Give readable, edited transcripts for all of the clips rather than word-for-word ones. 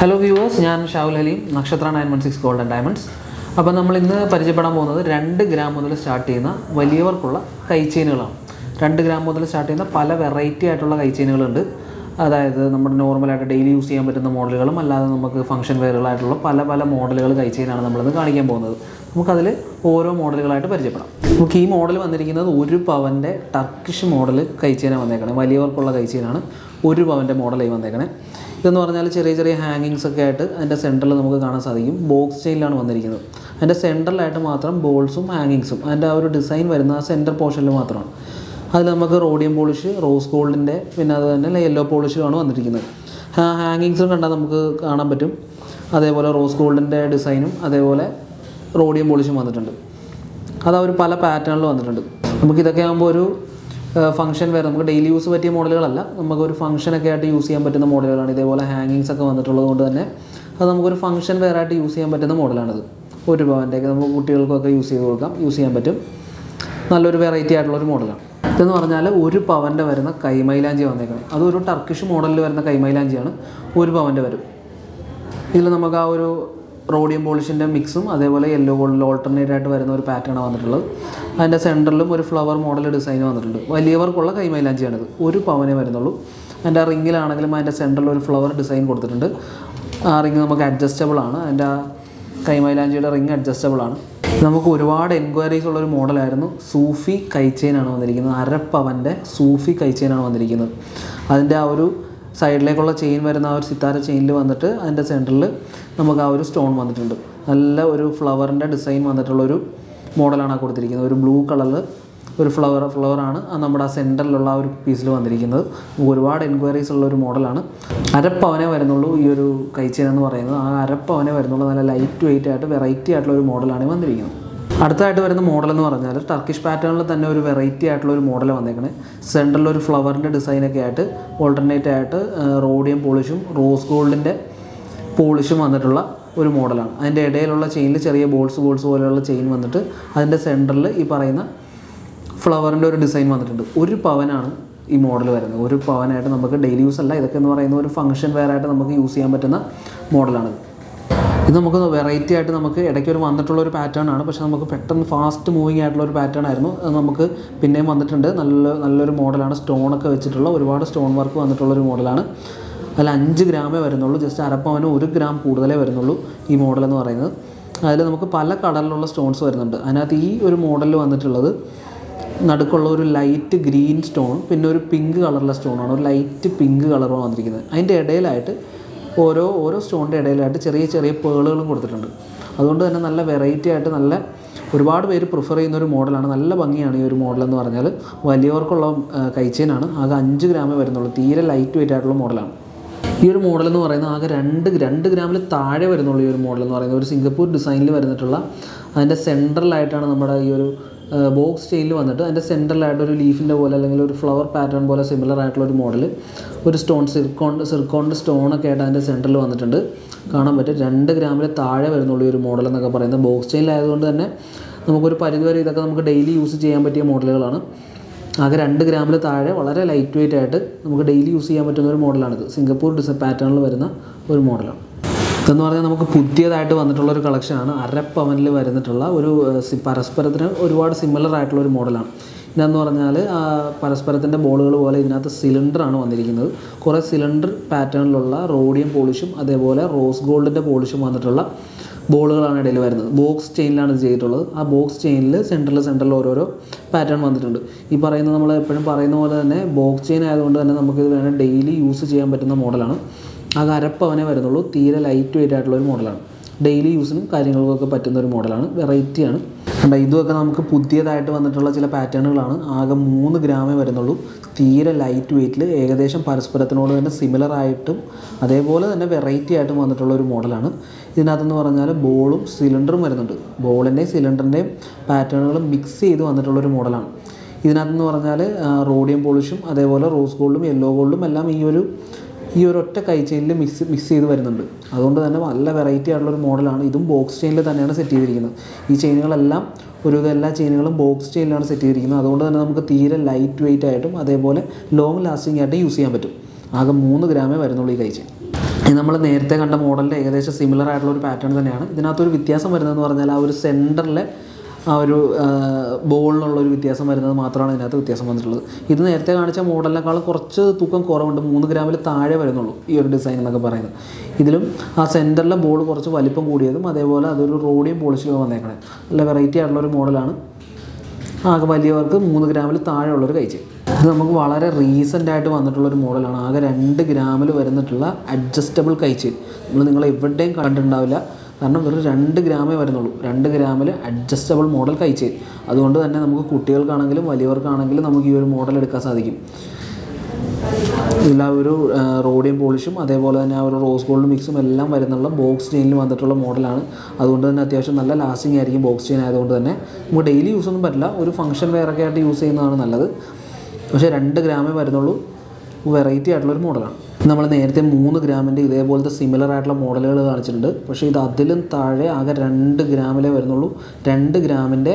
Hello viewers, I am Nakshathra 916 Gold and Diamonds. Now, we will start 2 gram start വലിയവർക്കുള്ള കൈ ചെയിനുകളാണ് 2 gram മുതൽ start ചെയ്യുന്ന പല variety ആയിട്ടുള്ള കൈ ചെയിനുകളുണ്ട് അതായത് നമ്മുടെ നോർമൽ ആയിട്ട് ഡെയിലി യൂസ് ചെയ്യാൻ പറ്റുന്ന മോഡലുകളും അല്ലാതെ നമുക്ക് ഫംഗ്ഷൻ വെയറുകളായിട്ടുള്ള പല മോഡലുകൾ കൈ ചെയിനാണ് നമ്മൾ ഇന്ന് കാണിക്കാൻ പോകുന്നത് നമുക്ക് അതിൽ ഓരോ മോഡലുകളായിട്ട് പരിചയപ്പെടാം നമുക്ക് ഈ മോഡൽ വന്നിരിക്കുന്നത് 1 പവന്റെ ടർക്കിഷ് മോഡൽ കൈ ചെയിനാണ് വന്നേക്കണേ വലിയവർക്കുള്ള കൈ ചെയിനാണ് 1 പവന്റെ മോഡലായി വന്നേക്കണേ ഇതെന്ന് പറഞ്ഞാൽ ചെറിയ ഹാങ്ങിങ്സ് ഒക്കെ ആയിട്ട് അതിന്റെ സെന്ററിൽ നമുക്ക് കാണാൻ സാധിക്കും ബോക്സ് ചെയിനിലാണ് വന്നിരിക്കുന്നത് അതിന്റെ സെന്ററിലായിട്ട് മാത്രം ബോൾസും ഹാങ്ങിങ്സും അതിന്റെ ആ ഒരു ഡിസൈൻ വരുന്ന ആ സെന്റർ പോർഷനിൽ മാത്രമാണ് അതിൽ നമുക്ക് റോഡിയം പോളിഷ് റോസ് ഗോൾഡിന്റെ പിന്നെ അത് തന്നെ യെല്ലോ പോളിഷുമാണ് വന്നിരിക്കുന്നത് ഹാങ്ങിങ്സും കണ്ടാൽ നമുക്ക് കാണാൻ പറ്റും അതേപോലെ റോസ് ഗോൾഡിന്റെ ഡിസൈനും അതേപോലെ റോഡിയം പോളിഷും വന്നിട്ടുണ്ട് അത് ആ ഒരു പല പാറ്റേണിൽ വന്നിട്ടുണ്ട് നമുക്ക് ഇതൊക്കെ ആകുമ്പോൾ ഒരു ഫംഗ്ഷൻ വേറെ നമുക്ക് ഡെയിലി യൂസ് പറ്റിയ മോഡലുകളല്ല നമുക്കൊരു ഫംഗ്ഷനൊക്കെ ആയിട്ട് യൂസ് ചെയ്യാൻ പറ്റുന്ന മോഡലുകളാണ് ഇതേപോലെ ഹാങ്ങിങ്സ് ഒക്കെ വന്നിട്ടുള്ളത് കൊണ്ട് തന്നെ അത് നമുക്കൊരു ഫംഗ്ഷൻ വേറെ ആയിട്ട് യൂസ് ചെയ്യാൻ പറ്റുന്ന മോഡലാണിത് 1 പവൻ്റെയൊക്കെ നമുക്ക് കുട്ടികൾക്കൊക്കെ യൂസ് ചെയ്യാൻ പറ്റും നല്ലൊരു വെറൈറ്റി ആയിട്ടുള്ളൊരു മോഡലാണ് ഇതെന്ന് പറഞ്ഞാൽ 1 പവൻ്റെ വരുന്ന കൈമൈലാഞ്ചി വന്നേക്കണം അതൊരു ടർക്കിഷ് മോഡലിൽ വരുന്ന കൈമൈലാഞ്ചിയാണ് 1 പവൻ്റെ വരും ഇതിൽ നമുക്ക് ആ ഒരു റോഡിയം പോളിഷിൻ്റെ മിക്സും അതേപോലെ യെല്ലോ ഗോൾഡിൽ ഓൾട്ടർനേറ്റ് ആയിട്ട് വരുന്ന ഒരു പാറ്റേണാണ് വന്നിട്ടുള്ളത് അതിൻ്റെ സെൻറ്ററിലും ഒരു ഫ്ലവർ മോഡൽ ഡിസൈൻ വന്നിട്ടുണ്ട് വലിയവർക്കുള്ള കൈമൈലാഞ്ചിയാണിത് 1 പവനേ വരുന്നുള്ളൂ അതിൻ്റെ റിങ്ങിലാണെങ്കിലും അതിൻ്റെ സെൻറ്ററിൽ ഒരു ഫ്ലവർ ഡിസൈൻ കൊടുത്തിട്ടുണ്ട് ആ റിങ് നമുക്ക് അഡ്ജസ്റ്റബിൾ ആണ് അതിൻ്റെ കൈമൈലാഞ്ചിയുടെ റിങ് അഡ്ജസ്റ്റബിൾ ആണ് നമുക്ക് ഒരുപാട് എൻക്വയറീസ് ഉള്ളൊരു മോഡലായിരുന്നു സൂഫി കൈ ചെയിനാണ് വന്നിരിക്കുന്നത് 1/2 പവൻ്റെ സൂഫി കൈ ചെയിനാണ് വന്നിരിക്കുന്നത് അതിൻ്റെ ആ ഒരു സൈഡിലേക്കുള്ള ചെയിൻ വരുന്ന ആ ഒരു സിത്താര ചെയിനിൽ വന്നിട്ട് അതിൻ്റെ സെൻറ്ററിൽ നമുക്ക് ആ ഒരു സ്റ്റോൺ വന്നിട്ടുണ്ട് നല്ല ഒരു ഫ്ലവറിൻ്റെ ഡിസൈൻ വന്നിട്ടുള്ളൊരു മോഡലാണ് കൊടുത്തിരിക്കുന്നത് ഒരു ബ്ലൂ കളറിൽ ഒരു ഫ്ലവറാണ് നമ്മുടെ ആ സെൻറ്ററിലുള്ള ആ ഒരു പീസിൽ വന്നിരിക്കുന്നത് ഒരുപാട് എൻക്വയറീസ് ഉള്ള ഒരു മോഡലാണ് 1/2 പവനേ വരുന്നുള്ളൂ ഈ ഒരു കൈ ചെയിൻ എന്ന് പറയുന്നത് ആ 1/2 പവനേ വരുന്നുള്ളൂ നല്ല ലൈറ്റ് വെയിറ്റ് ആയിട്ട് വെറൈറ്റി ആയിട്ടുള്ള ഒരു മോഡലാണ് വന്നിരിക്കുന്നത് അടുത്തായിട്ട് വരുന്ന മോഡൽ എന്ന് പറഞ്ഞാൽ ടർക്കിഷ് പാറ്റേണിൽ തന്നെ ഒരു വെറൈറ്റി ആയിട്ടുള്ള ഒരു മോഡൽ വന്നേക്കണേ സെൻറ്ററിൽ ഒരു ഫ്ലവറിൻ്റെ ഡിസൈനൊക്കെ ആയിട്ട് ഓൾട്ടർനേറ്റ് ആയിട്ട് റോഡിയം പോളിഷും റോസ് ഗോൾഡിൻ്റെ പോളിഷും വന്നിട്ടുള്ള ഒരു മോഡലാണ് അതിൻ്റെ ഇടയിലുള്ള ചെയിനിൽ ചെറിയ ബോൾസ് പോലെയുള്ള ചെയിൻ വന്നിട്ട് അതിൻ്റെ സെൻറ്ററിൽ ഈ പറയുന്ന ഫ്ലവറിൻ്റെ ഒരു ഡിസൈൻ വന്നിട്ടുണ്ട് 1 പവനാണ് ഈ മോഡൽ വരുന്നത് 1 പവനായിട്ട് നമുക്ക് ഡെയിലി യൂസ് അല്ല ഇതൊക്കെ എന്ന് പറയുന്ന ഒരു ഫംഗ്ഷൻ വെയർ ആയിട്ട് നമുക്ക് യൂസ് ചെയ്യാൻ പറ്റുന്ന മോഡലാണിത് ഇത് നമുക്ക് വെറൈറ്റി ആയിട്ട് നമുക്ക് ഇടയ്ക്ക് ഒരു വന്നിട്ടുള്ള ഒരു പാറ്റേൺ ആണ് പക്ഷേ നമുക്ക് പെട്ടെന്ന് ഫാസ്റ്റ് മൂവിങ് ആയിട്ടുള്ള ഒരു പാറ്റേൺ ആയിരുന്നു അത് നമുക്ക് പിന്നെയും വന്നിട്ടുണ്ട് നല്ലൊരു മോഡലാണ് സ്റ്റോണൊക്കെ വെച്ചിട്ടുള്ള ഒരുപാട് സ്റ്റോൺ വർക്ക് വന്നിട്ടുള്ളൊരു മോഡലാണ് അതിൽ 5 ഗ്രാമേ വരുന്നുള്ളൂ ജസ്റ്റ് 1/2 പവന് 1 ഗ്രാം കൂടുതലേ വരുന്നുള്ളൂ ഈ മോഡൽ എന്ന് പറയുന്നത് അതിൽ നമുക്ക് പല കളറിലുള്ള സ്റ്റോൺസ് വരുന്നുണ്ട് അതിനകത്ത് ഈ ഒരു മോഡലിൽ വന്നിട്ടുള്ളത് നടുക്കുള്ള ഒരു ലൈറ്റ് ഗ്രീൻ സ്റ്റോൺ പിന്നെ ഒരു പിങ്ക് കളറുള്ള സ്റ്റോണാണ് ഒരു ലൈറ്റ് പിങ്ക് കളറാണ് വന്നിരിക്കുന്നത് അതിൻ്റെ ഇടയിലായിട്ട് ഓരോ സ്റ്റോണിൻ്റെ ഇടയിലായിട്ട് ചെറിയ പേളുകളും കൊടുത്തിട്ടുണ്ട് അതുകൊണ്ട് തന്നെ നല്ല വെറൈറ്റി ആയിട്ട് നല്ല ഒരുപാട് പേര് പ്രിഫർ ചെയ്യുന്ന ഒരു മോഡലാണ് നല്ല ഭംഗിയാണ് ഈ ഒരു മോഡൽ എന്ന് പറഞ്ഞാൽ വലിയവർക്കുള്ള കൈ ചെയിനാണ് ആകെ 5 ഗ്രാമേ വരുന്നുള്ളൂ തീരെ ലൈറ്റ് വെയിറ്റ് ആയിട്ടുള്ള മോഡലാണ് ഈ ഒരു മോഡൽ എന്ന് പറയുന്നത് ആകെ 2 ഗ്രാമിൽ താഴെ വരുന്നുള്ളൂ ഈ ഒരു മോഡൽ എന്ന് പറയുന്നത് ഒരു സിംഗപ്പൂർ ഡിസൈനിൽ വരുന്നിട്ടുള്ള അതിൻ്റെ സെൻട്രലായിട്ടാണ് നമ്മുടെ ഈ ഒരു ബോക്സ് ചെയിനിൽ വന്നിട്ട് അതിൻ്റെ സെൻട്രലായിട്ട് ഒരു ലീഫിൻ്റെ പോലെ അല്ലെങ്കിൽ ഒരു ഫ്ലവർ പാറ്റേൺ പോലെ സിമിലർ ആയിട്ടുള്ള ഒരു മോഡൽ ഒരു സ്റ്റോൺ സിർക്കോണിൻ്റെ സ്റ്റോണൊക്കെ ആയിട്ട് അതിൻ്റെ സെൻറ്ററിൽ വന്നിട്ടുണ്ട് കാണാൻ പറ്റും 2 ഗ്രാമിൽ താഴെ വരുന്നുള്ളൂ ഈ ഒരു മോഡൽ എന്നൊക്കെ പറയുന്നത് ബോക്സ് ചെയിനിലായതുകൊണ്ട് തന്നെ നമുക്കൊരു പരിധിവരെ ഇതൊക്കെ നമുക്ക് ഡെയിലി യൂസ് ചെയ്യാൻ പറ്റിയ മോഡലുകളാണ് ആകെ 2 ഗ്രാമിൽ താഴെ വളരെ ലൈറ്റ് വെയിറ്റ് ആയിട്ട് നമുക്ക് ഡെയിലി യൂസ് ചെയ്യാൻ പറ്റുന്ന ഒരു മോഡലാണിത് സിംഗപ്പൂർ പാറ്റേണിൽ വരുന്ന ഒരു മോഡലാണ് ഇതെന്ന് പറഞ്ഞാൽ നമുക്ക് പുതിയതായിട്ട് വന്നിട്ടുള്ളൊരു കളക്ഷനാണ് 1/2 പവനിൽ വരുന്നിട്ടുള്ള ഒരു പരസ്പരത്തിന് ഒരുപാട് സിമിലർ ആയിട്ടുള്ള ഒരു മോഡലാണ് ഇതെന്ന് പറഞ്ഞാൽ പരസ്പരത്തിൻ്റെ ബോളുകൾ പോലെ ഇതിനകത്ത് സിലിണ്ടറാണ് വന്നിരിക്കുന്നത് കുറേ സിലിണ്ടർ പാറ്റേണിലുള്ള റോഡിയം പോളിഷും അതേപോലെ റോസ് ഗോൾഡിൻ്റെ പോളിഷും വന്നിട്ടുള്ള ബോളുകളാണ് ഇടയിൽ വരുന്നത് ബോക്സ് ചെയിനിലാണ് ഇത് ചെയ്തിട്ടുള്ളത് ആ ബോക്സ് ചെയിനിൽ സെൻറ്ററിൽ ഓരോരോ പാറ്റേൺ വന്നിട്ടുണ്ട് ഈ പറയുന്നത് നമ്മൾ എപ്പോഴും പറയുന്ന പോലെ തന്നെ ബോക്സ് ചെയിൻ ആയതുകൊണ്ട് തന്നെ നമുക്കിത് വേണം ഡെയിലി യൂസ് ചെയ്യാൻ പറ്റുന്ന മോഡലാണ് ആകെ 1/2 പവനേ വരുന്നുള്ളൂ തീരെ ലൈറ്റ് വെയിറ്റ് ആയിട്ടുള്ളൊരു മോഡലാണ് ഡെയിലി യൂസിനും കാര്യങ്ങൾക്കൊക്കെ പറ്റുന്ന ഒരു മോഡലാണ് വെറൈറ്റിയാണ് കണ്ട ഇതുമൊക്കെ നമുക്ക് പുതിയതായിട്ട് വന്നിട്ടുള്ള ചില പാറ്റേണുകളാണ് ആകെ 3 ഗ്രാമേ വരുന്നുള്ളൂ തീരെ ലൈറ്റ് വെയിറ്റിൽ ഏകദേശം പരസ്പരത്തിനോട് തന്നെ സിമിലർ ആയിട്ടും അതേപോലെ തന്നെ വെറൈറ്റി ആയിട്ടും വന്നിട്ടുള്ള ഒരു മോഡലാണ് ഇതിനകത്തെന്ന് പറഞ്ഞാൽ ബോളും സിലിണ്ടറും വരുന്നുണ്ട് ബോളിൻ്റെയും സിലിണ്ടറിൻ്റെയും പാറ്റേണുകൾ മിക്സ് ചെയ്ത് വന്നിട്ടുള്ളൊരു മോഡലാണ് ഇതിനകത്തെന്ന് പറഞ്ഞാൽ റോഡിയം പോളിഷും അതേപോലെ റോസ് ഗോൾഡും യെല്ലോ ഗോൾഡും എല്ലാം ഈ ഒരു ഒറ്റ കൈ ചെയിനിൽ മിക്സ് ചെയ്ത് വരുന്നുണ്ട് അതുകൊണ്ട് തന്നെ നല്ല വെറൈറ്റി ആയിട്ടുള്ളൊരു മോഡലാണ് ഇതും ബോക്സ് ചെയിനിൽ തന്നെയാണ് സെറ്റ് ചെയ്തിരിക്കുന്നത് ഈ ചെയിനുകളെല്ലാം എല്ലാ ചെയിനുകളും ബോക്സ് ചെയിനിലാണ് സെറ്റ് ചെയ്തിരിക്കുന്നത് അതുകൊണ്ട് തന്നെ നമുക്ക് തീരെ ലൈറ്റ് വെയിറ്റ് ആയിട്ടും അതേപോലെ ലോങ് ലാസ്റ്റിംഗ് ആയിട്ട് യൂസ് ചെയ്യാൻ പറ്റും ആകെ 3 ഗ്രാമേ വരുന്നുള്ളൂ ഈ കൈ ചെയിൻ നമ്മൾ നേരത്തെ കണ്ട മോഡലിൻ്റെ ഏകദേശം സിമിലർ ആയിട്ടുള്ള ഒരു പാറ്റേൺ തന്നെയാണ്. ഇതിനകത്തൊരു വ്യത്യാസം വരുന്നതെന്ന് പറഞ്ഞാൽ ആ ഒരു സെൻറ്ററിലെ ആ ഒരു ബോളിനുള്ളൊരു വ്യത്യാസം വരുന്നത് മാത്രമാണ് ഇതിനകത്ത് വ്യത്യാസം വന്നിട്ടുള്ളത്. ഇത് നേരത്തെ കാണിച്ച മോഡലിനേക്കാളും കുറച്ച് തൂക്കം കുറവുണ്ട്, 3 ഗ്രാമിൽ താഴെ വരുന്നുള്ളൂ ഈ ഒരു ഡിസൈൻ എന്നൊക്കെ പറയുന്നത്. ഇതിലും ആ സെൻറ്ററിലെ ബോൾ കുറച്ച് വലിപ്പം കൂടിയതും അതേപോലെ അതൊരു റോഡിയം പോളിഷിലും വന്നേക്കണേ. നല്ല വെറൈറ്റി ആയിട്ടുള്ളൊരു മോഡലാണ്. ആകെ വലിയവർക്ക് 3 ഗ്രാമിൽ താഴെയുള്ളൊരു കൈച്ചെയിൻ. ഇത് നമുക്ക് വളരെ റീസെൻ്റായിട്ട് വന്നിട്ടുള്ളൊരു മോഡലാണ്. ആകെ 2 ഗ്രാമിൽ വരുന്നിട്ടുള്ള അഡ്ജസ്റ്റബിൾ കൈച്ചെയിൻ. നിങ്ങൾ എവിടെയും കണ്ടിട്ടുണ്ടാവില്ല. കാരണം വെറും 2 ഗ്രാമേ വരുന്നുള്ളൂ. 2 ഗ്രാമിൽ അഡ്ജസ്റ്റബിൾ മോഡൽ കൈച്ചെയിൻ. അതുകൊണ്ട് തന്നെ നമുക്ക് കുട്ടികൾക്കാണെങ്കിലും വലിയവർക്കാണെങ്കിലും നമുക്ക് ഈ ഒരു മോഡൽ എടുക്കാൻ സാധിക്കും. ഇതിൽ ആ ഒരു റോഡിയം പോളിഷും അതേപോലെ തന്നെ ആ ഒരു റോസ് ഗോൾഡ് മിക്സും എല്ലാം വരുന്നുള്ള ബോക്സ് ചെയിനിൽ വന്നിട്ടുള്ള മോഡലാണ്. അതുകൊണ്ട് തന്നെ അത്യാവശ്യം നല്ല ലാസ്റ്റിംഗ് ആയിരിക്കും ബോക്സ് ചെയിൻ ആയതുകൊണ്ട് തന്നെ. നമുക്ക് ഡെയിലി യൂസ് ഒന്നും പറ്റില്ല, ഒരു ഫംഗ്ഷൻ വെയറൊക്കെ ആയിട്ട് യൂസ് ചെയ്യുന്നതാണ് നല്ലത്. പക്ഷേ 2 ഗ്രാമേ വരുന്നുള്ളൂ. വെറൈറ്റി ആയിട്ടുള്ളൊരു മോഡലാണ്. നമ്മൾ നേരത്തെ 3 ഗ്രാമിൻ്റെ ഇതേപോലത്തെ സിമിലർ ആയിട്ടുള്ള മോഡലുകൾ കാണിച്ചിട്ടുണ്ട്. പക്ഷേ ഇത് അതിലും താഴെ ആകെ 2 ഗ്രാമിലേ വരുന്നുള്ളൂ. 2 ഗ്രാമിൻ്റെ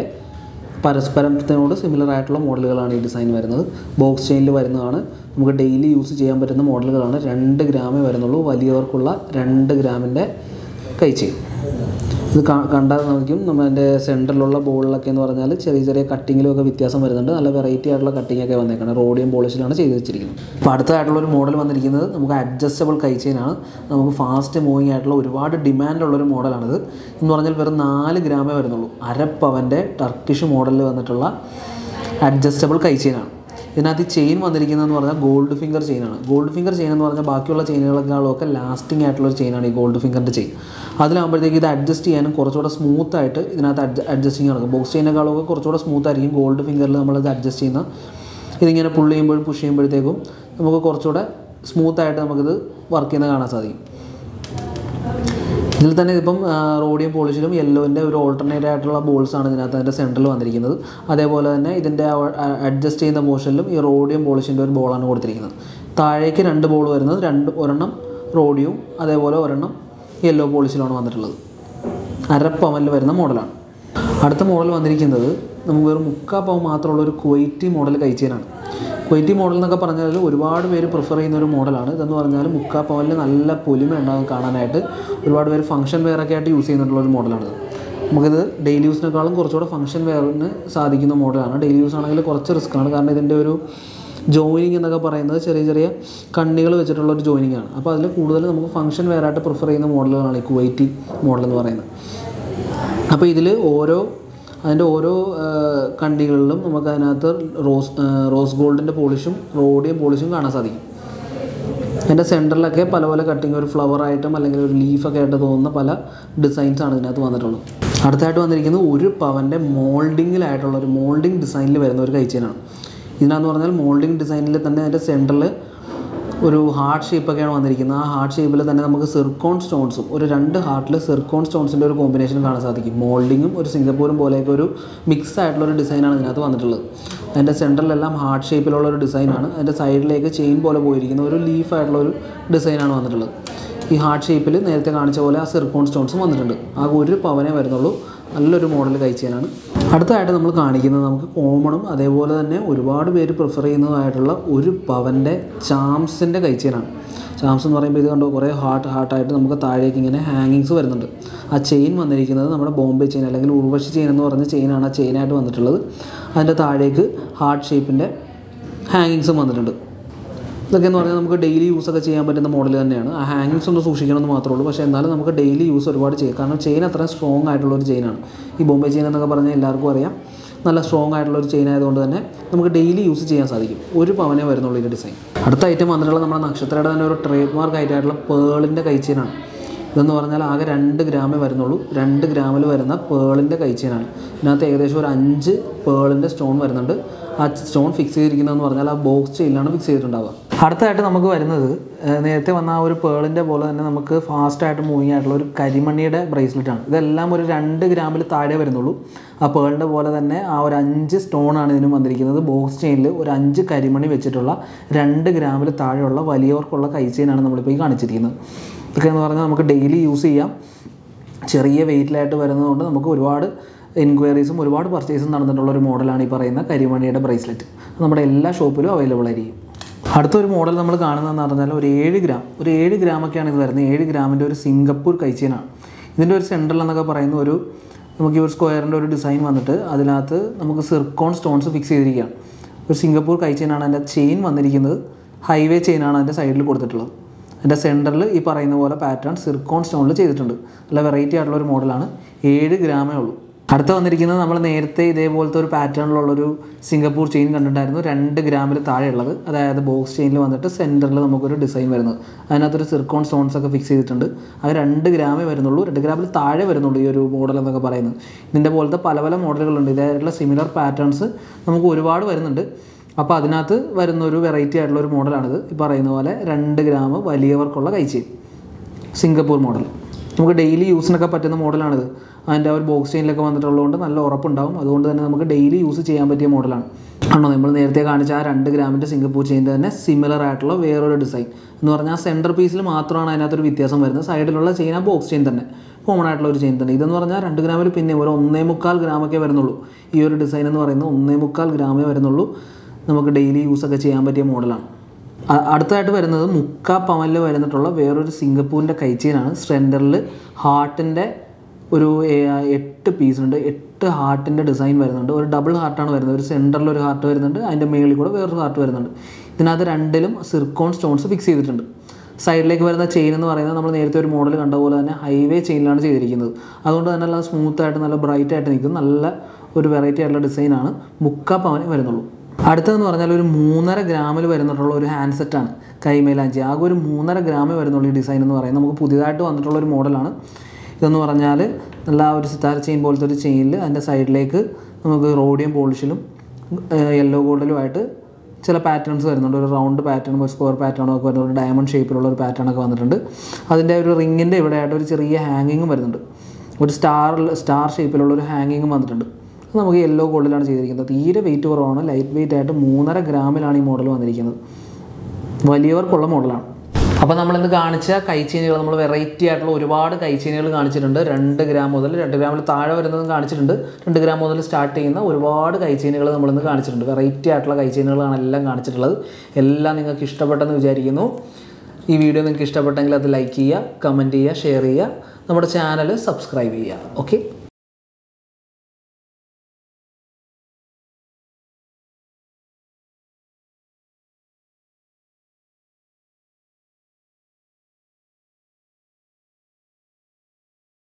പരസ്പരത്തിനോട് സിമിലർ ആയിട്ടുള്ള മോഡലുകളാണ് ഈ ഡിസൈൻ വരുന്നത്. ബോക്സ് ചെയിനിൽ വരുന്നതാണ്. നമുക്ക് ഡെയിലി യൂസ് ചെയ്യാൻ പറ്റുന്ന മോഡലുകളാണ്. 2 ഗ്രാമേ വരുന്നുള്ളൂ. വലിയവർക്കുള്ള 2 ഗ്രാമിൻ്റെ കൈച്ചെയിൻ. ഇത് കണ്ടാൽ നമുക്കും നമ്മുടെ സെൻറ്ററിലുള്ള ബോളിലൊക്കെ എന്ന് പറഞ്ഞാൽ ചെറിയ ചെറിയ കട്ടിങ്ങിലൊക്കെ വ്യത്യാസം വരുന്നുണ്ട്. നല്ല വെറൈറ്റി ആയിട്ടുള്ള കട്ടിങ്ങൊക്കെ വന്നേക്കണം. റോഡിയം പോളിഷിലാണ് ചെയ്ത് വെച്ചിരിക്കുന്നത്. അപ്പോൾ അടുത്തതായിട്ടുള്ളൊരു മോഡൽ വന്നിരിക്കുന്നത് നമുക്ക് അഡ്ജസ്റ്റബിൾ കൈച്ചെയിനാണ്. നമുക്ക് ഫാസ്റ്റ് മൂവിങ് ആയിട്ടുള്ള ഒരുപാട് ഡിമാൻഡുള്ളൊരു മോഡലാണിത്. എന്ന് പറഞ്ഞാൽ വെറും 4 ഗ്രാമേ വരുന്നുള്ളൂ. അരപ്പവൻ്റെ ടർക്കിഷ് മോഡലിൽ വന്നിട്ടുള്ള അഡ്ജസ്റ്റബിൾ കൈച്ചെയിനാണ്. ഇതിനകത്ത് ചെയിൻ വന്നിരിക്കുന്നതെന്ന് പറഞ്ഞാൽ ഗോൾഡ് ഫിംഗർ ചെയിനാണ്. ഗോൾഡ് ഫിംഗർ ചെയിൻ എന്ന് പറഞ്ഞാൽ ബാക്കിയുള്ള ചെയിനുകളെക്കാളൊക്കെ ലാസ്റ്റിംഗ് ആയിട്ടുള്ളൊരു ചെയിനാണ് ഈ ഗോൾഡ് ഫിംഗറിൻ്റെ ചെയിൻ. അതിലാകുമ്പോഴത്തേക്ക് ഇത് അഡ്ജസ്റ്റ് ചെയ്യാനും കുറച്ചുകൂടെ സ്മൂത്തായിട്ട് ഇതിനകത്ത് അഡ്ജസ്റ്റിങ് നടക്കും. ബോക്സ് ചെയിനേക്കാളൊക്കെ കുറച്ചുകൂടെ സ്മൂത്തായിരിക്കും ഗോൾഡ് ഫിംഗറിൽ നമ്മളത് അഡ്ജസ്റ്റ് ചെയ്യുന്ന. ഇതിങ്ങനെ പുള്ള് ചെയ്യുമ്പോഴും പുഷ് ചെയ്യുമ്പോഴത്തേക്കും നമുക്ക് കുറച്ചുകൂടെ സ്മൂത്തായിട്ട് നമുക്കിത് വർക്ക് ചെയ്യുന്നത് കാണാൻ സാധിക്കും. ഇതിൽ തന്നെ ഇപ്പം റോഡിയം പോളിഷിലും യെല്ലോൻ്റെ ഒരു ഓൾട്ടർനേറ്റ് ആയിട്ടുള്ള ബോൾസാണ് ഇതിനകത്ത് അതിൻ്റെ സെൻറ്ററിൽ വന്നിരിക്കുന്നത്. അതേപോലെ തന്നെ ഇതിൻ്റെ അഡ്ജസ്റ്റ് ചെയ്യുന്ന പോർഷനിലും ഈ റോഡിയം പോളിഷിൻ്റെ ഒരു ബോളാണ് കൊടുത്തിരിക്കുന്നത്. താഴേക്ക് 2 ബോൾ വരുന്നത്, ഒരെണ്ണം റോഡിയവും അതേപോലെ ഒരെണ്ണം യെല്ലോ പോളിഷിലാണ് വന്നിട്ടുള്ളത്. അരപ്പവനിൽ വരുന്ന മോഡലാണ്. അടുത്ത മോഡൽ വന്നിരിക്കുന്നത് നമുക്ക് ഒരു 3/4 പവൻ മാത്രമുള്ള ഒരു കുവൈറ്റി മോഡൽ കൈച്ചെയിനാണ്. കുവൈറ്റി മോഡൽ എന്നൊക്കെ പറഞ്ഞാൽ ഒരുപാട് പേര് പ്രിഫർ ചെയ്യുന്ന ഒരു മോഡലാണ്. ഇതെന്ന് പറഞ്ഞാൽ 3/4 പവനിൽ നല്ല പൊലിമ ഉണ്ടാകും കാണാനായിട്ട്. ഒരുപാട് പേര് ഫംഗ്ഷൻ വെയറൊക്കെ ആയിട്ട് യൂസ് ചെയ്യുന്നുള്ളൊരു മോഡലാണിത്. നമുക്കിത് ഡെയിലി യൂസിനേക്കാളും കുറച്ചുകൂടെ ഫംഗ്ഷൻ വെയറിന് സാധിക്കുന്ന മോഡലാണ്. ഡെയിലി യൂസ് ആണെങ്കിൽ കുറച്ച് റിസ്ക്കാണ്. കാരണം ഇതിൻ്റെ ഒരു ജോയിനിങ് എന്നൊക്കെ പറയുന്നത് ചെറിയ ചെറിയ കണ്ണികൾ വെച്ചിട്ടുള്ളൊരു ജോയിനിങ് ആണ്. അപ്പോൾ അതിൽ കൂടുതൽ നമുക്ക് ഫംഗ്ഷൻ വെയറായിട്ട് പ്രിഫർ ചെയ്യുന്ന മോഡലുകളാണ് ഈ കുവൈറ്റി മോഡൽ എന്ന് പറയുന്നത്. അപ്പോൾ ഇതിൽ അതിൻ്റെ ഓരോ കണ്ടികളിലും നമുക്ക് അതിനകത്ത് റോസ് ഗോൾഡിൻ്റെ പോളിഷും റോഡിയം പോളിഷും കാണാൻ സാധിക്കും. അതിൻ്റെ സെൻറ്ററിലൊക്കെ പല പല കട്ടിങ്, ഒരു ഫ്ലവറായിട്ടും അല്ലെങ്കിൽ ഒരു ലീഫൊക്കെ ആയിട്ട് തോന്നുന്ന പല ഡിസൈൻസാണ് ഇതിനകത്ത് വന്നിട്ടുള്ളത്. അടുത്തായിട്ട് വന്നിരിക്കുന്നത് 1 പവൻ്റെ മോൾഡിങ്ങിലായിട്ടുള്ളൊരു മോൾഡിങ് ഡിസൈനിൽ വരുന്ന ഒരു കൈച്ചെയിനാണ്. ഇതിനാന്ന് പറഞ്ഞാൽ മോൾഡിങ് ഡിസൈനിൽ തന്നെ അതിൻ്റെ സെൻറ്ററിൽ ഒരു ഹാർട്ട് ഷേപ്പൊക്കെയാണ് വന്നിരിക്കുന്നത്. ആ ഹാർട്ട് ഷേപ്പിൽ തന്നെ നമുക്ക് സിർക്കോൺ സ്റ്റോൺസും ഒരു 2 ഹാർട്ടിൽ സിർക്കോൺ സ്റ്റോൺസിൻ്റെ ഒരു കോമ്പിനേഷൻ കാണാൻ സാധിക്കും. മോൾഡിങ്ങും ഒരു സിംഗപ്പൂരും പോലെയൊക്കെ ഒരു മിക്സ് ആയിട്ടുള്ളൊരു ഡിസൈനാണ് ഇതിനകത്ത് വന്നിട്ടുള്ളത്. അതിൻ്റെ സെൻറ്ററിലെല്ലാം ഹാർട്ട് ഷേപ്പിലുള്ളൊരു ഡിസൈനാണ്. അതിൻ്റെ സൈഡിലേക്ക് ചെയിൻ പോലെ പോയിരിക്കുന്ന ഒരു ലീഫായിട്ടുള്ളൊരു ഡിസൈനാണ് വന്നിട്ടുള്ളത്. ഈ ഹാർട്ട് ഷേപ്പിൽ നേരത്തെ കാണിച്ച പോലെ ആ സിർക്കോൺ സ്റ്റോൺസും വന്നിട്ടുണ്ട്. ആകെ 1 പവനേ വരുന്നുള്ളൂ. നല്ലൊരു മോഡൽ കൈച്ചെയിനാണ്. അടുത്തതായിട്ട് നമ്മൾ കാണിക്കുന്നത് നമുക്ക് കോമണും അതേപോലെ തന്നെ ഒരുപാട് പേര് പ്രിഫർ ചെയ്യുന്നതായിട്ടുള്ള 1 പവൻ്റെ ചാംസിൻ്റെ കൈച്ചെയിനാണ്. ചാംസ് എന്ന് പറയുമ്പോൾ ഇത് കണ്ടോ കുറേ ഹാർട്ടായിട്ട് നമുക്ക് താഴേക്ക് ഇങ്ങനെ ഹാങ്ങിങ്സ് വരുന്നുണ്ട്. ആ ചെയിൻ വന്നിരിക്കുന്നത് നമ്മുടെ ബോംബെ ചെയിൻ അല്ലെങ്കിൽ ഉർവശി ചെയിൻ എന്ന് പറഞ്ഞ ചെയിനാണ് ആ ചെയിനായിട്ട് വന്നിട്ടുള്ളത്. അതിൻ്റെ താഴേക്ക് ഹാർട്ട് ഷേപ്പിൻ്റെ ഹാങ്ങിങ്സും വന്നിട്ടുണ്ട്. ഇതൊക്കെ എന്ന് പറഞ്ഞാൽ നമുക്ക് ഡെയിലി യൂസൊക്കെ ചെയ്യാൻ പറ്റുന്ന മോഡൽ തന്നെയാണ്. ആ ഹാങ്ങിങ്സ് ഒന്ന് സൂക്ഷിക്കണമെന്ന് മാത്രമേ ഉള്ളൂ. പക്ഷേ എന്നാലും നമുക്ക് ഡെയിലി യൂസ് ഒരുപാട് ചെയ്യാം. കാരണം ചെയിൻ അത്രയും സ്ട്രോങ് ആയിട്ടുള്ളൊരു ചെയിനാണ്. ഈ ബോംബെ ചെയിൻ എന്നൊക്കെ പറഞ്ഞാൽ എല്ലാവർക്കും അറിയാം, നല്ല സ്ട്രോങ് ആയിട്ടുള്ളൊരു ചെയിൻ ആയതുകൊണ്ട് തന്നെ നമുക്ക് ഡെയിലി യൂസ് ചെയ്യാൻ സാധിക്കും. 1 പവനേ വരുന്നുള്ളൂ ഇതിൻ്റെ ഡിസൈൻ. അടുത്ത ഐറ്റം വന്നിട്ടുള്ള നമ്മുടെ നക്ഷത്രയുടെ തന്നെ ഒരു ട്രേഡ് മാർക്ക് ആയിട്ടുള്ള പേളിൻ്റെ കൈച്ചെയിനാണ്. ഇതെന്ന് പറഞ്ഞാൽ ആകെ 2 ഗ്രാമേ വരുന്നുള്ളൂ. 2 ഗ്രാമിൽ വരുന്ന പേളിൻ്റെ കൈച്ചെയിനാണ്. ഇതിനകത്ത് ഏകദേശം ഒരു 5 പേളിൻ്റെ സ്റ്റോൺ വരുന്നുണ്ട്. ആ സ്റ്റോൺ ഫിക്സ് ചെയ്തിരിക്കുന്നതെന്ന് പറഞ്ഞാൽ ആ ബോക്സ് ചെയിനിലാണ് ഫിക്സ് ചെയ്തിട്ടുണ്ടാവുക. അടുത്തതായിട്ട് നമുക്ക് വരുന്നത് നേരത്തെ വന്ന ആ ഒരു പേളിൻ്റെ പോലെ തന്നെ നമുക്ക് ഫാസ്റ്റായിട്ട് മൂവിങ് ആയിട്ടുള്ള ഒരു കരിമണിയുടെ ബ്രേസ്ലെറ്റാണ്. ഇതെല്ലാം ഒരു 2 ഗ്രാമിൽ താഴെ വരുന്നുള്ളൂ. ആ പേളിൻ്റെ പോലെ തന്നെ ആ ഒരു 5 സ്റ്റോണാണ് ഇതിനും വന്നിരിക്കുന്നത്. ബോക്സ് ചെയിനിൽ ഒരു 5 കരിമണി വെച്ചിട്ടുള്ള 2 ഗ്രാമിൽ താഴെയുള്ള വലിയവർക്കുള്ള കൈച്ചെയിനാണ് നമ്മളിപ്പോൾ ഈ കാണിച്ചിരിക്കുന്നത്. ഇതൊക്കെ എന്ന് പറഞ്ഞാൽ നമുക്ക് ഡെയിലി യൂസ് ചെയ്യാം. ചെറിയ വെയിറ്റിലായിട്ട് വരുന്നതുകൊണ്ട് നമുക്ക് ഒരുപാട് എൻക്വയറീസും ഒരുപാട് പർച്ചേസും നടന്നിട്ടുള്ള ഒരു മോഡലാണ് ഈ പറയുന്ന കരിമണിയുടെ ബ്രേസ്ലെറ്റ്. നമ്മുടെ എല്ലാ ഷോപ്പിലും അവൈലബിൾ ആയിരിക്കും. അടുത്തൊരു മോഡൽ നമ്മൾ കാണുന്നതെന്ന് പറഞ്ഞാൽ ഒരു 7 ഗ്രാമൊക്കെയാണ് ഇത് വരുന്നത്. 7 ഗ്രാമിൻ്റെ ഒരു സിംഗപ്പൂർ കൈച്ചെയിനാണ്. ഇതിൻ്റെ ഒരു സെൻട്രൽ എന്നൊക്കെ പറയുന്ന ഒരു നമുക്ക് ഈ ഒരു സ്ക്വയറിൻ്റെ ഒരു ഡിസൈൻ വന്നിട്ട് അതിനകത്ത് നമുക്ക് സിർക്കോൺ സ്റ്റോൺസ് ഫിക്സ് ചെയ്തിരിക്കുകയാണ്. ഒരു സിംഗപ്പൂർ കൈച്ചെയിനാണ്. അതിൻ്റെ ചെയിൻ വന്നിരിക്കുന്നത് ഹൈവേ ചെയിനാണ് അതിൻ്റെ സൈഡിൽ കൊടുത്തിട്ടുള്ളത്. അതിൻ്റെ സെൻറ്ററിൽ ഈ പറയുന്ന പോലെ പാറ്റേൺ സിർക്കോൺ സ്റ്റോണിൽ ചെയ്തിട്ടുണ്ട്. നല്ല വെറൈറ്റി ആയിട്ടുള്ള ഒരു മോഡലാണ്. 7 ഗ്രാമേ ഉള്ളൂ. അടുത്ത വന്നിരിക്കുന്നത് നമ്മൾ നേരത്തെ ഇതേപോലത്തെ ഒരു പാറ്റേണിലുള്ളൊരു സിംഗപ്പൂർ ചെയിൻ കണ്ടിട്ടുണ്ടായിരുന്നു. 2 ഗ്രാമിൽ താഴെയുള്ളത്. അതായത് ബോക്സ് ചെയിനിൽ വന്നിട്ട് സെൻറ്ററിൽ നമുക്കൊരു ഡിസൈൻ വരുന്നത്. അതിനകത്തൊരു സിർക്കോൺ സ്റ്റോൺസ് ഒക്കെ ഫിക്സ് ചെയ്തിട്ടുണ്ട്. അത് 2 ഗ്രാമേ വരുന്നുള്ളൂ. 2 ഗ്രാമിൽ താഴെ വരുന്നുള്ളൂ ഈ ഒരു മോഡൽ എന്നൊക്കെ പറയുന്നത്. ഇതിൻ്റെ പോലത്തെ പല മോഡലുകളുണ്ട്. ഇതായിട്ടുള്ള സിമിലർ പാറ്റേൺസ് നമുക്ക് ഒരുപാട് വരുന്നുണ്ട്. അപ്പോൾ അതിനകത്ത് വരുന്നൊരു വെറൈറ്റി ആയിട്ടുള്ള ഒരു മോഡലാണിത്. ഈ പറയുന്ന പോലെ 2 ഗ്രാം വലിയവർക്കുള്ള കൈച്ചെയിൻ സിംഗപ്പൂർ മോഡൽ. നമുക്ക് ഡെയിലി യൂസിനൊക്കെ പറ്റുന്ന മോഡലാണിത്. അതിൻ്റെ ഒരു ബോക്സ് ചെയിനിലൊക്കെ വന്നിട്ടുള്ളതുകൊണ്ട് നല്ല ഉറപ്പുണ്ടാവും. അതുകൊണ്ട് തന്നെ നമുക്ക് ഡെയിലി യൂസ് ചെയ്യാൻ പറ്റിയ മോഡലാണ്. ആണോ നമ്മൾ നേരത്തെ കാണിച്ച ആ 2 ഗ്രാമിൻ്റെ സിംഗപ്പൂർ ചെയിൻ്റെ തന്നെ സിമിലർ ആയിട്ടുള്ള വേറൊരു ഡിസൈൻ എന്ന് പറഞ്ഞാൽ സെൻറ്റർ പീസിൽ മാത്രമാണ് അതിനകത്തൊരു വ്യത്യാസം വരുന്നത്. സൈഡിലുള്ള ചെയിൻ ആ ബോക്സ് ചെയിൻ തന്നെ കോമൺ ആയിട്ടുള്ള ഒരു ചെയിൻ തന്നെ. ഇതെന്ന് പറഞ്ഞാൽ 2 ഗ്രാമിൽ പിന്നെ ഒരു 1.25 ഗ്രാമൊക്കെ വരുന്നുള്ളൂ. ഈ ഒരു ഡിസൈൻ എന്ന് പറയുന്നത് 1.25 ഗ്രാമേ വരുന്നുള്ളൂ. നമുക്ക് ഡെയിലി യൂസൊക്കെ ചെയ്യാൻ പറ്റിയ മോഡലാണ്. അടുത്തതായിട്ട് വരുന്നത് 3/4 പവനിൽ വരുന്നിട്ടുള്ള വേറൊരു സിംഗപ്പൂരിൻ്റെ കൈച്ചെയിനാണ്. സെൻറ്ററിൽ ഹാർട്ടിൻ്റെ ഒരു 8 പീസ് ഉണ്ട്. 8 ഹാർട്ടിൻ്റെ ഡിസൈൻ വരുന്നുണ്ട്. ഒരു ഡബിൾ ഹാർട്ടാണ് വരുന്നത്. ഒരു സെൻറ്ററിൽ ഒരു ഹാർട്ട് വരുന്നുണ്ട്. അതിൻ്റെ മേളിൽ കൂടെ വേറൊരു ഹാർട്ട് വരുന്നുണ്ട്. ഇതിനകത്ത് 2ലും സിർക്കോൺ സ്റ്റോൺസ് ഫിക്സ് ചെയ്തിട്ടുണ്ട്. സൈഡിലേക്ക് വരുന്ന ചെയിൻ എന്ന് പറയുന്നത് നമ്മൾ നേരത്തെ ഒരു മോഡൽ കണ്ട പോലെ തന്നെ ഹൈവേ ചെയിനിലാണ് ചെയ്തിരിക്കുന്നത്. അതുകൊണ്ട് തന്നെ നല്ല സ്മൂത്തായിട്ട് നല്ല ബ്രൈറ്റായിട്ട് നിൽക്കും. നല്ല ഒരു വെറൈറ്റി ആയിട്ടുള്ള ഡിസൈനാണ്. 3/4 പവനേ വരുന്നുള്ളൂ. അടുത്തതെന്ന് പറഞ്ഞാൽ ഒരു 3.5 ഗ്രാമിൽ വരുന്നിട്ടുള്ള ഒരു ഹാൻഡ് സെറ്റാണ്. കൈമേലാഞ്ചി ആകെ ഒരു 3.5 ഗ്രാമേ വരുന്നുള്ളൂ ഈ ഡിസൈൻ എന്ന് പറയുന്നത്. നമുക്ക് പുതിയതായിട്ട് വന്നിട്ടുള്ള ഒരു മോഡലാണ്. ഇതെന്ന് പറഞ്ഞാൽ നല്ല ഒരു സിത്താര ചെയിൻ പോലത്തെ ഒരു ചെയിനിൽ അതിൻ്റെ സൈഡിലേക്ക് നമുക്ക് റോഡിയം പോളിഷിലും യെല്ലോ ഗോൾഡിലുമായിട്ട് ചില പാറ്റേൺസ് വരുന്നുണ്ട്. ഒരു റൗണ്ട് പാറ്റേണും ഒരു സ്ക്വയർ പാറ്റേണും ഒക്കെ വരുന്നുണ്ട്. ഒരു ഡയമണ്ട് ഷേപ്പിലുള്ള ഒരു പാറ്റേൺ ഒക്കെ വന്നിട്ടുണ്ട്. അതിൻ്റെ ഒരു റിങ്ങിൻ്റെ ഇവിടെയായിട്ട് ഒരു ചെറിയ ഹാങ്ങിങ്ങും വരുന്നുണ്ട്. ഒരു സ്റ്റാർ ഷേപ്പിലുള്ള ഒരു ഹാങ്ങിങ്ങും വന്നിട്ടുണ്ട്. നമുക്ക് യെല്ലോ ഗോൾഡിലാണ് ചെയ്തിരിക്കുന്നത്. തീരെ വെയിറ്റ് കുറവാണ്. ലൈറ്റ് വെയിറ്റ് ആയിട്ട് 3.5 ഗ്രാമിലാണ് ഈ മോഡൽ വന്നിരിക്കുന്നത്. വലിയവർക്കുള്ള മോഡലാണ്. അപ്പോൾ നമ്മളിന്ന് കാണിച്ച കൈച്ചെയിനുകൾ നമ്മൾ വെറൈറ്റി ആയിട്ടുള്ള ഒരുപാട് കൈച്ചെയിനുകൾ കാണിച്ചിട്ടുണ്ട്. 2 ഗ്രാം മുതൽ 2 ഗ്രാമിൽ താഴെ വരുന്നതും കാണിച്ചിട്ടുണ്ട്. 2 ഗ്രാം മുതൽ സ്റ്റാർട്ട് ചെയ്യുന്ന ഒരുപാട് കൈച്ചെയിനുകൾ നമ്മളിന്ന് കാണിച്ചിട്ടുണ്ട്. വെറൈറ്റി ആയിട്ടുള്ള കൈച്ചെയിനുകളാണ് എല്ലാം കാണിച്ചിട്ടുള്ളത്. എല്ലാം നിങ്ങൾക്ക് ഇഷ്ടപ്പെട്ടെന്ന് വിചാരിക്കുന്നു. ഈ വീഡിയോ നിങ്ങൾക്ക് ഇഷ്ടപ്പെട്ടെങ്കിൽ അത് ലൈക്ക് ചെയ്യുക, കമൻറ്റ് ചെയ്യുക, ഷെയർ ചെയ്യുക. നമ്മുടെ ചാനൽ സബ്സ്ക്രൈബ് ചെയ്യുക. ഓക്കെ.